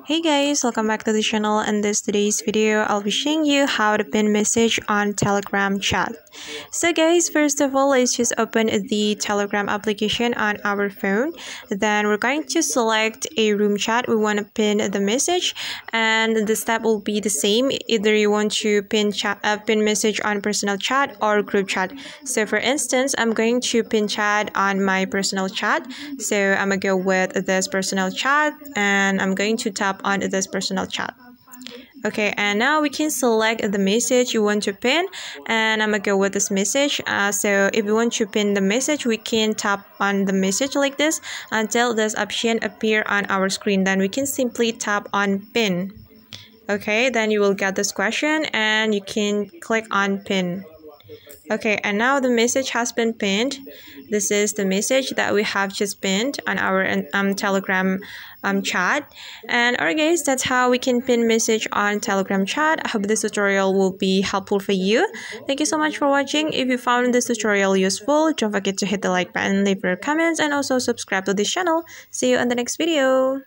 Hey guys, welcome back to the channel. In today's video, I'll be showing you how to pin message on Telegram chat. So guys, first of all, let's just open the Telegram application on our phone. Then we're going to select a room chat. We want to pin the message, and the step will be the same. Either you want to pin message on personal chat or group chat. So for instance, I'm going to pin chat on my personal chat. So I'm gonna go with this personal chat, and I'm going to tap on this personal chat. Okay, and now we can select the message you want to pin, and I'm gonna go with this message. So if you want to pin the message, we can tap on the message like this until this option appear on our screen. Then we can simply tap on pin. Okay, then you will get this question and you can click on pin. Okay, and now the message has been pinned. This is the message that we have just pinned on our Telegram chat. And alright guys, that's how we can pin message on Telegram chat. I hope this tutorial will be helpful for you. Thank you so much for watching. If you found this tutorial useful, don't forget to hit the like button, leave your comments, and also subscribe to this channel. See you in the next video.